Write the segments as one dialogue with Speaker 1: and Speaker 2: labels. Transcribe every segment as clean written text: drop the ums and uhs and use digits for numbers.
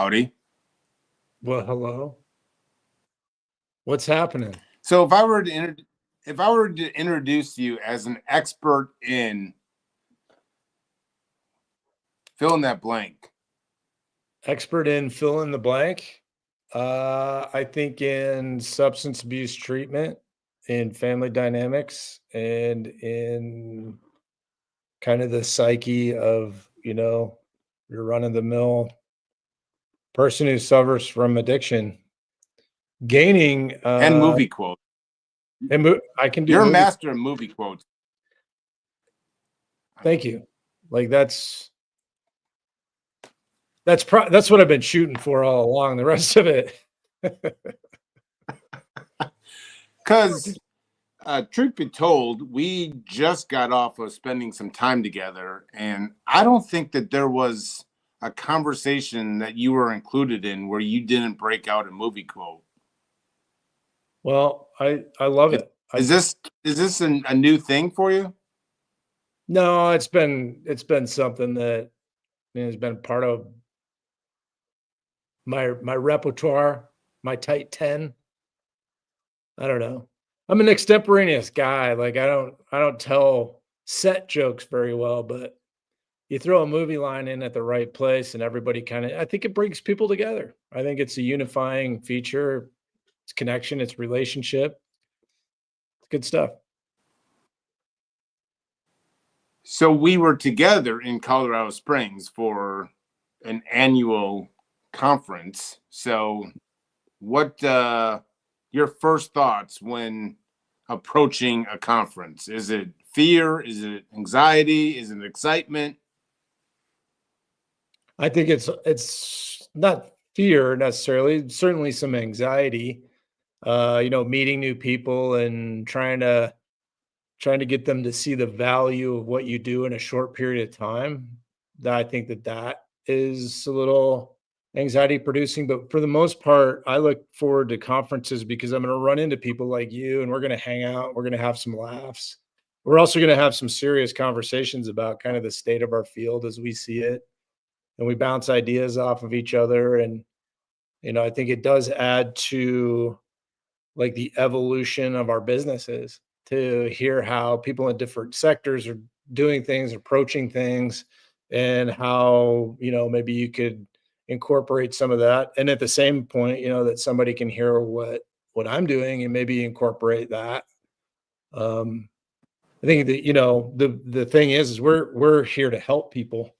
Speaker 1: Howdy.
Speaker 2: Well, hello. What's happening?
Speaker 1: So if I were to introduce you as an expert in fill in that blank.
Speaker 2: Expert in fill in the blank. I think in substance abuse treatment, in family dynamics, and in kind of the psyche of, your run of the mill person who suffers from addiction. Gaining
Speaker 1: And movie quotes.
Speaker 2: I can do.
Speaker 1: You're a master of movie quotes.
Speaker 2: Thank you. Like that's what I've been shooting for all along. The rest of it,
Speaker 1: because truth be told, we just got off of spending some time together, and I don't think that there was a conversation that you were included in where you didn't break out a movie quote.
Speaker 2: Well, I love it.
Speaker 1: Is this a new thing for you?
Speaker 2: No, it's been something that has been part of my repertoire, my tight 10. I don't know. I'm an extemporaneous guy. Like I don't tell set jokes very well, but you throw a movie line in at the right place and everybody I think it brings people together. I think it's a unifying feature. It's connection, it's relationship. It's good stuff.
Speaker 1: So we were together in Colorado Springs for an annual conference. So what your first thoughts when approaching a conference? Is it fear? Is it anxiety? Is it excitement?
Speaker 2: I think it's not fear necessarily, certainly some anxiety. Meeting new people and trying to get them to see the value of what you do in a short period of time. That I think that is a little anxiety producing, but for the most part, I look forward to conferences because I'm going to run into people like you and we're going to hang out. We're going to have some laughs. We're also going to have some serious conversations about kind of the state of our field as we see it. And we bounce ideas off of each other. And, I think it does add to like the evolution of our businesses to hear how people in different sectors are doing things, approaching things, and how, maybe you could incorporate some of that. And at the same point, that somebody can hear what I'm doing and maybe incorporate that. I think that, the thing is we're here to help people,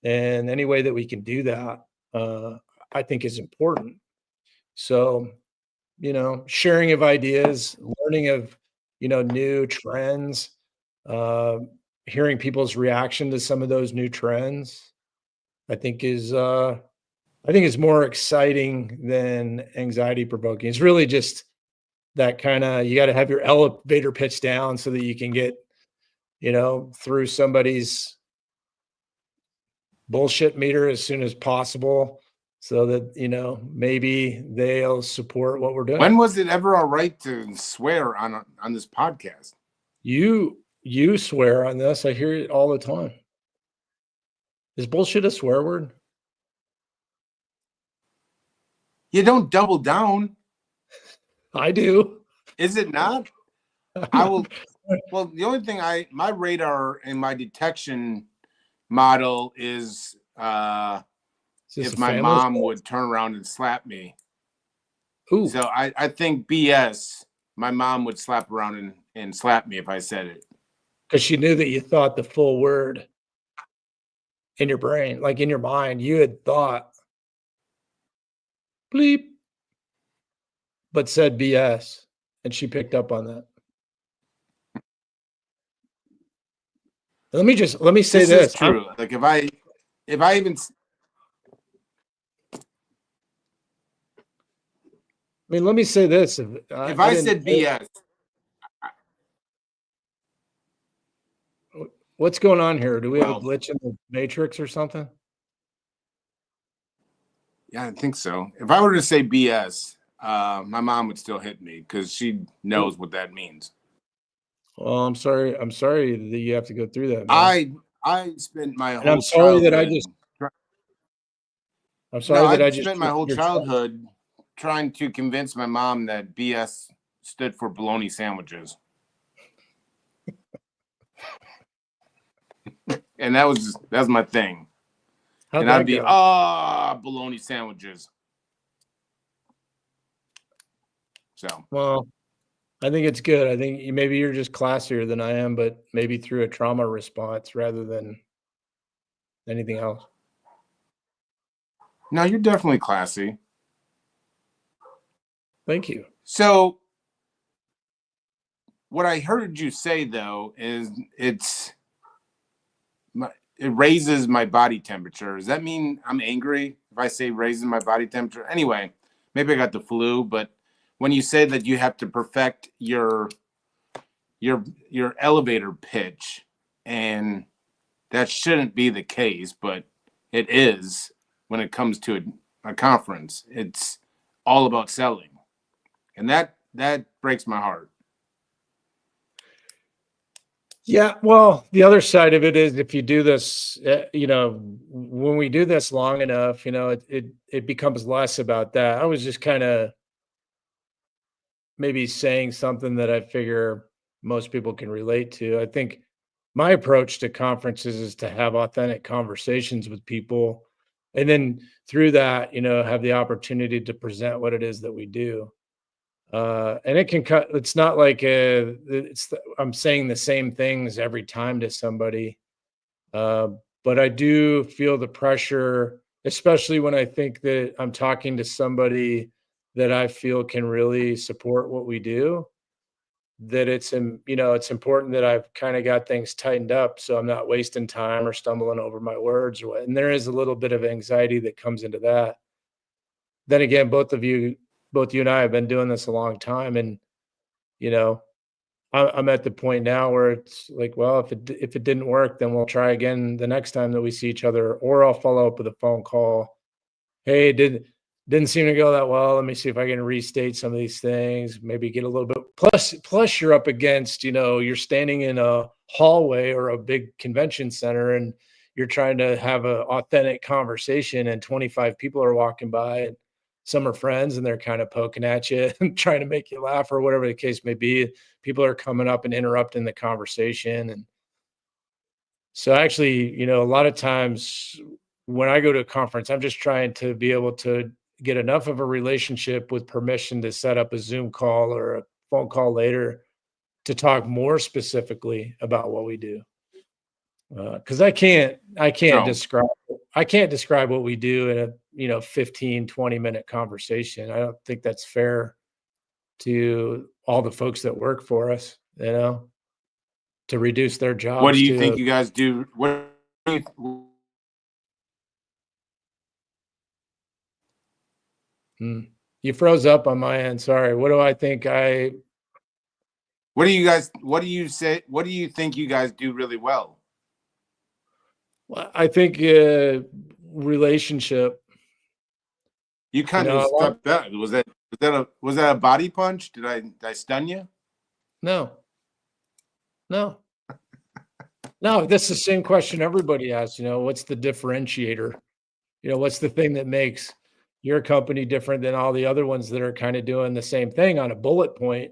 Speaker 2: and any way that we can do that, I think is important. So, sharing of ideas, learning of, new trends, hearing people's reaction to some of those new trends, I think is more exciting than anxiety provoking. It's really just that kind of, you got to have your elevator pitch down so that you can get, through somebody's bullshit meter as soon as possible, so that, maybe they'll support what we're doing.
Speaker 1: When was it ever all right to swear on this podcast?
Speaker 2: You swear on this. I hear it all the time. Is bullshit a swear word?
Speaker 1: You don't double down.
Speaker 2: I do.
Speaker 1: Is it not? I will. Well, the only thing my radar and my detection model is if my mom would turn around and slap me.
Speaker 2: Ooh.
Speaker 1: So I think BS, my mom would slap around and slap me if I said it.
Speaker 2: Because she knew that you thought the full word in your brain, like in your mind, you had thought bleep, but said BS, and she picked up on that. Let me say this.
Speaker 1: Is true. Like if I even.
Speaker 2: Let me say this. If
Speaker 1: I said BS.
Speaker 2: What's going on here? Do we have a glitch in the matrix or something?
Speaker 1: Yeah, I think so. If I were to say BS, my mom would still hit me because she knows what that means.
Speaker 2: Well, I'm sorry that you have to go through that,
Speaker 1: man. I spent my whole
Speaker 2: I'm sorry that I just I'm
Speaker 1: No,
Speaker 2: sorry that
Speaker 1: I
Speaker 2: I just
Speaker 1: spent my whole
Speaker 2: your child.
Speaker 1: childhood trying to convince my mom that BS stood for bologna sandwiches. And that was my thing.
Speaker 2: How'd
Speaker 1: And I'd
Speaker 2: that
Speaker 1: be,
Speaker 2: go?
Speaker 1: bologna sandwiches. So
Speaker 2: Well, I think it's good. I think maybe you're just classier than I am, but maybe through a trauma response rather than anything else.
Speaker 1: no, you're definitely classy.
Speaker 2: Thank you.
Speaker 1: So what I heard you say though is it raises my body temperature. Does that mean I'm angry if I say raises my body temperature? Anyway, maybe I got the flu, but when you say that you have to perfect your elevator pitch, and that shouldn't be the case, but it is when it comes to a conference. It's all about selling, and that breaks my heart.
Speaker 2: Yeah, well, the other side of it is if you do this, when we do this long enough, it becomes less about that. I was just kind of maybe saying something that I figure most people can relate to. I think my approach to conferences is to have authentic conversations with people, and then through that, have the opportunity to present what it is that we do. And it can cut. It's not like I'm saying the same things every time to somebody, uh, but I do feel the pressure, especially when I think that I'm talking to somebody that I feel can really support what we do. That it's important that I've kind of got things tightened up, so I'm not wasting time or stumbling over my words or what. And there is a little bit of anxiety that comes into that. Then again, both you and I have been doing this a long time, and you know, I'm at the point now where it's like, well, if it didn't work, then we'll try again the next time that we see each other, or I'll follow up with a phone call. Hey, didn't seem to go that well. Let me see if I can restate some of these things. Maybe get a little bit plus you're up against, you're standing in a hallway or a big convention center and you're trying to have an authentic conversation and 25 people are walking by and some are friends and they're kind of poking at you and trying to make you laugh or whatever the case may be. People are coming up and interrupting the conversation. And so actually, a lot of times when I go to a conference, I'm just trying to be able to get enough of a relationship with permission to set up a Zoom call or a phone call later to talk more specifically about what we do. Because
Speaker 1: So
Speaker 2: I can't describe what we do in a 15, 20-minute conversation. I don't think that's fair to all the folks that work for us, to reduce their
Speaker 1: what do
Speaker 2: jobs
Speaker 1: you
Speaker 2: to.
Speaker 1: think you guys do?
Speaker 2: You froze up on my end. Sorry. What do I think
Speaker 1: What do you guys? What do you say? What do you think you guys do really well?
Speaker 2: I think relationship,
Speaker 1: You kind
Speaker 2: a
Speaker 1: of
Speaker 2: lot.
Speaker 1: stuck that. Was that a body punch? Did I stun you?
Speaker 2: No, no, no. That's the same question everybody asks. What's the differentiator? What's the thing that makes your company different than all the other ones that are kind of doing the same thing on a bullet point?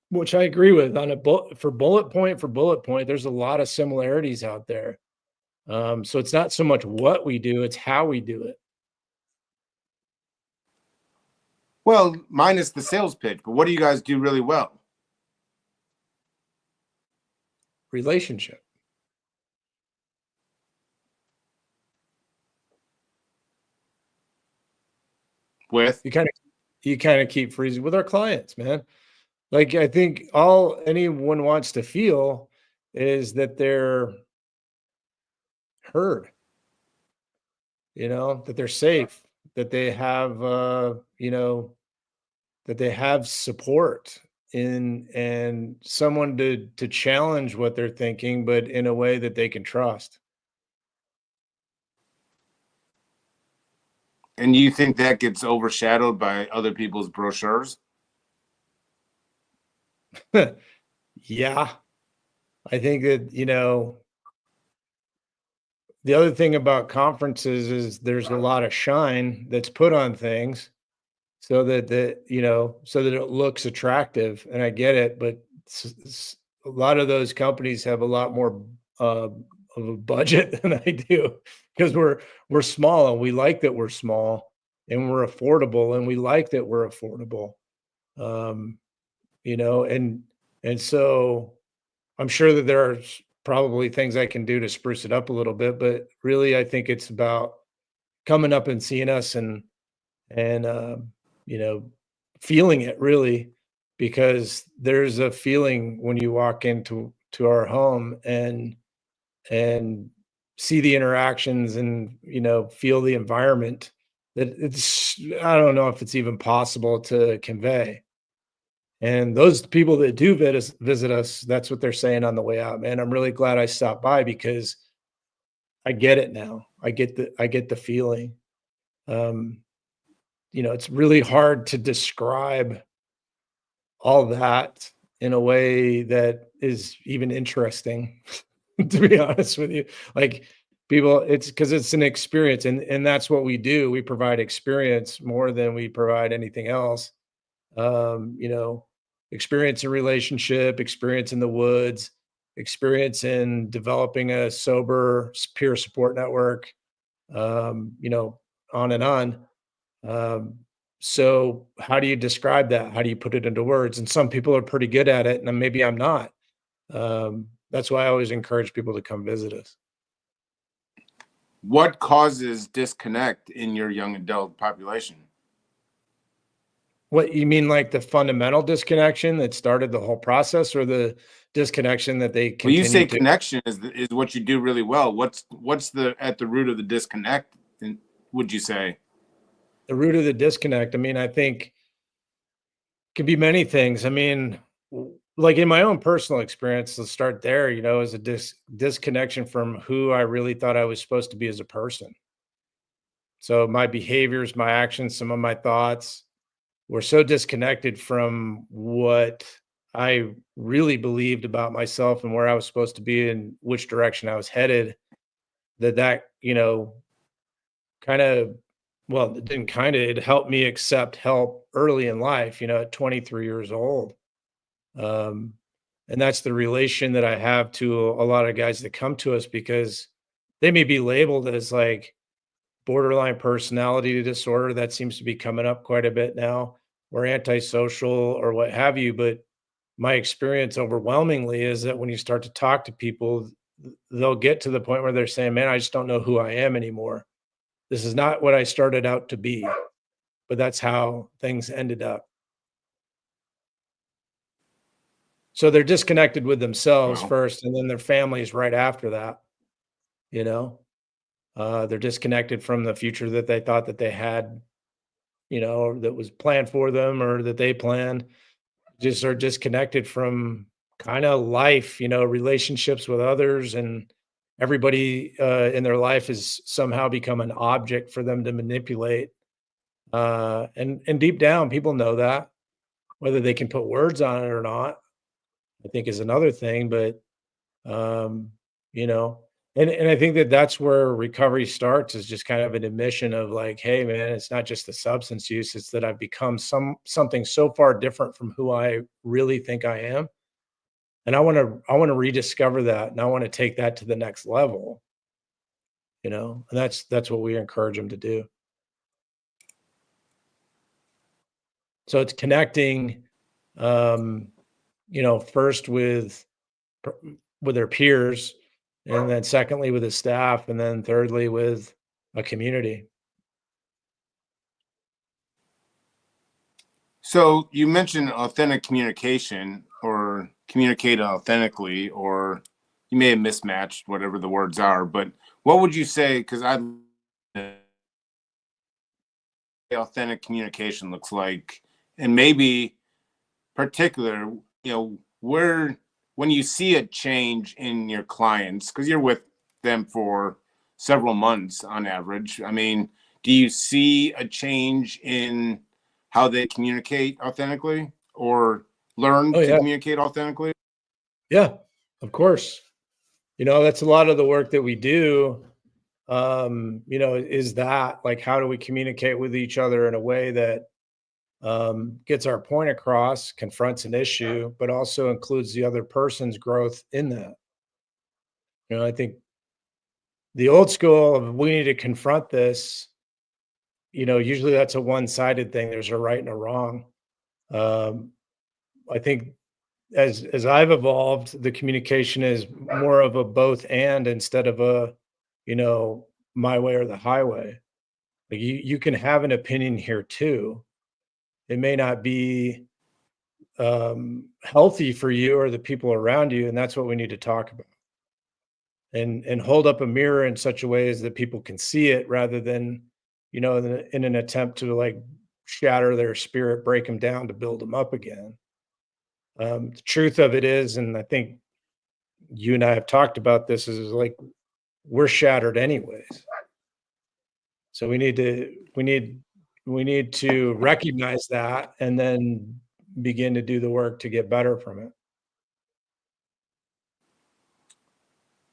Speaker 2: Which I agree with. On a bullet point, there's a lot of similarities out there. So it's not so much what we do; it's how we do it.
Speaker 1: Well, minus the sales pitch. But what do you guys do really well
Speaker 2: Relationship.
Speaker 1: with?
Speaker 2: You kind of keep freezing with our clients, man. Like I think all anyone wants to feel is that they're heard, that they're safe, that they have that they have support in and someone to challenge what they're thinking, but in a way that they can trust.
Speaker 1: And you think that gets overshadowed by other people's brochures?
Speaker 2: Yeah. I think that, the other thing about conferences is there's a lot of shine that's put on things so that so that it looks attractive. And I get it, but a lot of those companies have a lot more uh, of a budget than I do because we're small and we like that we're small and we're affordable and we like that we're affordable. Um, and so I'm sure that there's probably things I can do to spruce it up a little bit, but really I think it's about coming up and seeing us and you know, feeling it really, because there's a feeling when you walk into our home and see the interactions and feel the environment that it's I don't know if it's even possible to convey. And those people that do visit us, that's what they're saying on the way out. Man, I'm really glad I stopped by because I get it now. I get the feeling. Um, it's really hard to describe all that in a way that is even interesting, to be honest with you. Like people, it's because it's an experience, and that's what we do. We provide experience more than we provide anything else. um, you know, Experience in relationship, experience in the woods, experience in developing a sober peer support network, on and on. Um, so how do you describe that? How do you put it into words? And some people are pretty good at it, and maybe I'm not. That's why I always encourage people to come visit us.
Speaker 1: What causes disconnect in your young adult population?
Speaker 2: What you mean, like the fundamental disconnection that started the whole process, or the disconnection that they
Speaker 1: Well, you
Speaker 2: continue
Speaker 1: say
Speaker 2: to?
Speaker 1: connection is what you do really well. What's the at the root of the disconnect? And would you say?
Speaker 2: The root of the disconnect, I mean, I think could be many things. I mean, like in my own personal experience, let's start there, is a disconnection from who I really thought I was supposed to be as a person. So my behaviors, my actions, some of my thoughts were so disconnected from what I really believed about myself and where I was supposed to be and which direction I was headed, that kind of, well, it didn't kind of, it helped me accept help early in life, at 23 years old. Um, and that's the relation that I have to a lot of guys that come to us, because they may be labeled as like borderline personality disorder. That seems to be coming up quite a bit now, or antisocial or what have you. But my experience overwhelmingly is that when you start to talk to people, they'll get to the point where they're saying, man, I just don't know who I am anymore. This is not what I started out to be, but that's how things ended up. So they're disconnected with themselves
Speaker 1: Well,
Speaker 2: first, and then their families right after that, you know? They're disconnected from the future that they thought that they had, or that was planned for them or that they planned. Just are disconnected from kinda life, relationships with others, and everybody, in their life has somehow become an object for them to manipulate. And deep down, people know that. Whether they can put words on it or not, I think is another thing, but, um, you know, and I think that that's where recovery starts, is just kind of an admission of like, "Hey, man, it's not just the substance use, it's that I've become something so far different from who I really think I am, and I wanna rediscover that, and I wanna take that to the next level," and that's what we encourage them to do. So it's connecting, um, first per with their peers, and then secondly with the staff, and then thirdly with a community.
Speaker 1: so you mentioned authentic communication or communicate authentically, or you may have mismatched whatever the words are, but what would you say? Because I authentic communication looks like, and maybe particular, where when you see a change in your clients, because you're with them for several months on average. I mean, do you see a change in how they communicate authentically or learn
Speaker 2: Oh,
Speaker 1: to
Speaker 2: yeah.
Speaker 1: communicate authentically?
Speaker 2: Yeah, of course. That's a lot of the work that we do, is that like, how do we communicate with each other in a way that gets our point across, confronts an issue, but also includes the other person's growth in that. I think the old school of we need to confront this, usually that's a one-sided thing. There's a right and a wrong. Um, I think as I've evolved, the communication is more of a both and instead of a, you know, my way or the highway. Like you can have an opinion here too. It may not be healthy for you or the people around you, and that's what we need to talk about. And hold up a mirror in such a way as that people can see it rather than, in an attempt to like shatter their spirit, break them down to build them up again. The truth of it is, and I think you and I have talked about this, is like we're shattered anyways. So we need to recognize that and then begin to do the work to get better from it.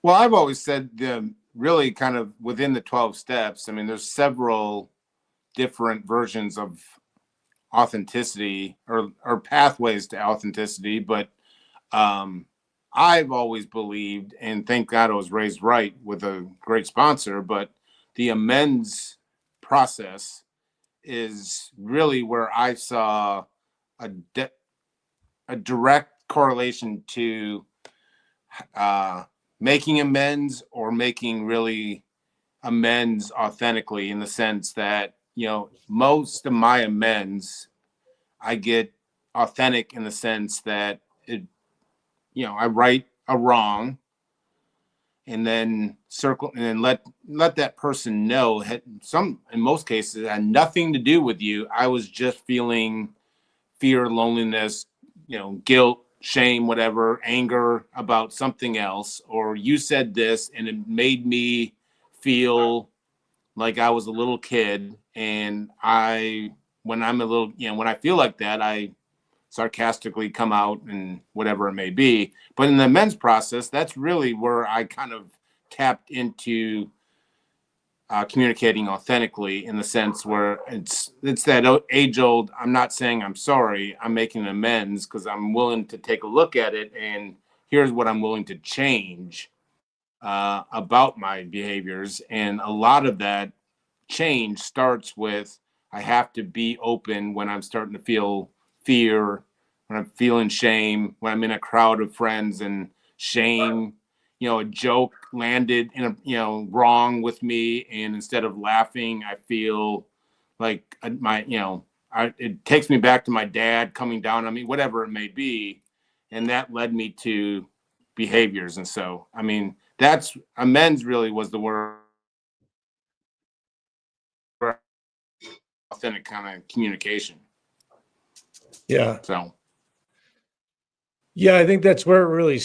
Speaker 1: Well, I've always said really kind of within the 12 steps, I mean, there's several different versions of authenticity or pathways to authenticity, but I've always believed, and thank God I was raised right with a great sponsor, but the amends process is really where I saw a, a direct correlation to making amends or making really amends authentically, in the sense that, most of my amends I get authentic in the sense that I right a wrong and then circle and then let that person know, in most cases it had nothing to do with you. I was just feeling fear, loneliness, guilt, shame, whatever, anger about something else, or you said this and it made me feel like I was a little kid. And when I'm a little, when I feel like that, I sarcastically come out and whatever it may be. But in the men's process, that's really where I kind of tapped into communicating authentically, in the sense where it's that age old, I'm not saying I'm sorry, I'm making amends because I'm willing to take a look at it and here's what I'm willing to change about my behaviors. And a lot of that change starts with, I have to be open when I'm starting to feel fear, when I'm feeling shame, when I'm in a crowd of friends and shame, a joke landed in wrong with me, and instead of laughing, I feel like it takes me back to my dad coming down on me, whatever it may be. And that led me to behaviors. And so, I mean, that's amends really was the word, authentic kind of communication.
Speaker 2: Yeah.
Speaker 1: So,
Speaker 2: Yeah, I think that's where it really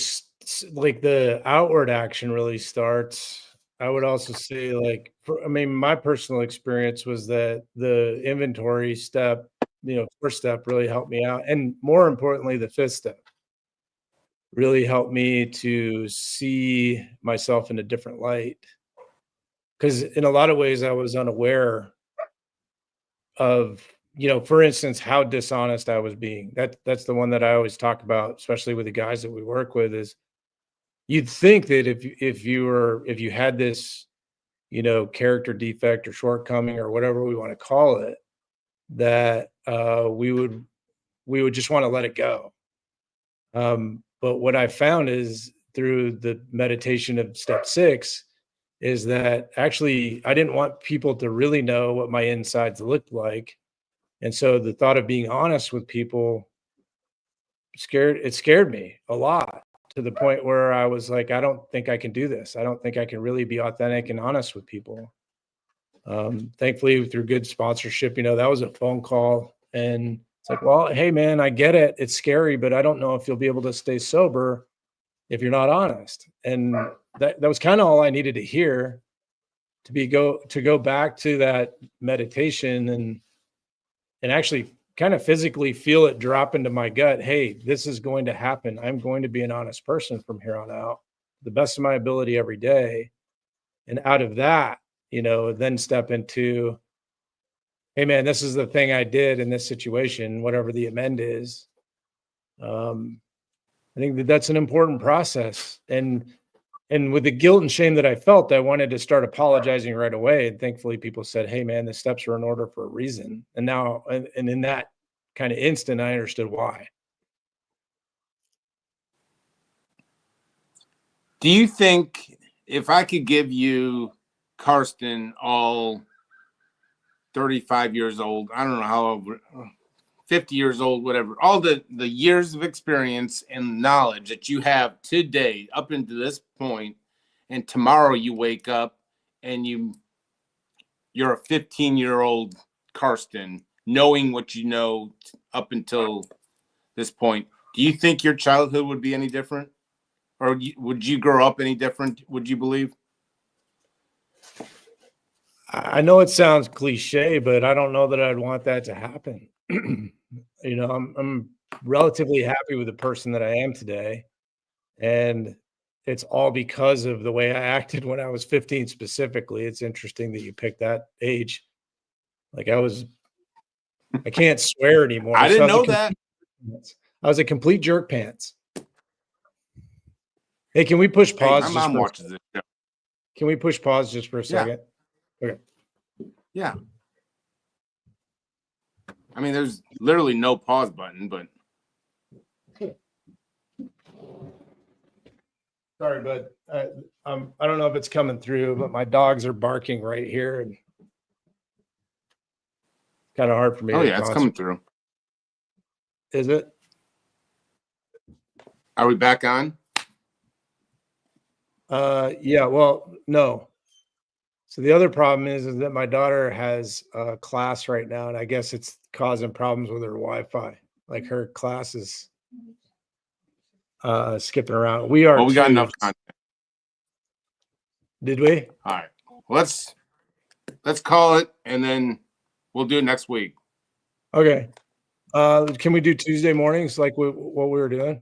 Speaker 2: like the outward action really starts. I would also say like my personal experience was that the inventory step, first step really helped me out, and more importantly the fifth step really helped me to see myself in a different light, because in a lot of ways I was unaware of, for instance, how dishonest I was being. That's the one that I always talk about, especially with the guys that we work with, is you'd think that if you had this, character defect or shortcoming or whatever we want to call it, that we would just want to let it go. But what I found is through the meditation of step 6 is that actually I didn't want people to really know what my insides looked like. And so the thought of being honest with people scared me a lot, to the point where I was like, I don't think I can do this. I don't think I can really be authentic and honest with people. Thankfully, through good sponsorship, that was a phone call, and it's like, well, hey man, I get it. It's scary, but I don't know if you'll be able to stay sober if you're not honest. And that was kind of all I needed to hear to go back to that meditation and actually kind of physically feel it drop into my gut. Hey, this is going to happen. I'm going to be an honest person from here on out, the best of my ability every day. And out of that, then step into, hey man, this is the thing I did in this situation, whatever the amend is. I think that that's an important process. And with the guilt and shame that I felt, I wanted to start apologizing right away. And thankfully people said, hey man, the steps were in order for a reason. And now, and in that kind of instant, I understood why.
Speaker 1: Do you think if I could give you, Carsten, all 35 years old, I don't know how old, 50 years old, whatever, all the years of experience and knowledge that you have today up into this point, and tomorrow you wake up and you're a 15-year-old Carsten, knowing what you know up until this point, do you think your childhood would be any different? Or would you grow up any different, would you believe?
Speaker 2: I know it sounds cliche, but I don't know that I'd want that to happen. I'm relatively happy with the person that I am today. And it's all because of the way I acted when I was 15 specifically. It's interesting that you picked that age. Like I can't swear anymore.
Speaker 1: I
Speaker 2: So
Speaker 1: didn't know that.
Speaker 2: I was a complete jerk pants. Hey, can we push
Speaker 1: Hey,
Speaker 2: pause?
Speaker 1: my mom watches this show.
Speaker 2: Can we push pause just for a second? Okay.
Speaker 1: Yeah. I mean, there's literally no pause button, but
Speaker 2: sorry, bud. I don't know if it's coming through, but my dogs are barking right here, and kind of hard for me.
Speaker 1: oh
Speaker 2: to
Speaker 1: yeah, it's coming through.
Speaker 2: Is it?
Speaker 1: Are we back on?
Speaker 2: Yeah. Well, no. So the other problem is that my daughter has a class right now, and I guess it's causing problems with her Wi-Fi. Like her class is skipping around. We are.
Speaker 1: Well, we got
Speaker 2: too.
Speaker 1: enough content.
Speaker 2: Did we?
Speaker 1: All right. Let's call it, and then we'll do it next week.
Speaker 2: Okay. Can we do Tuesday mornings like what we were doing?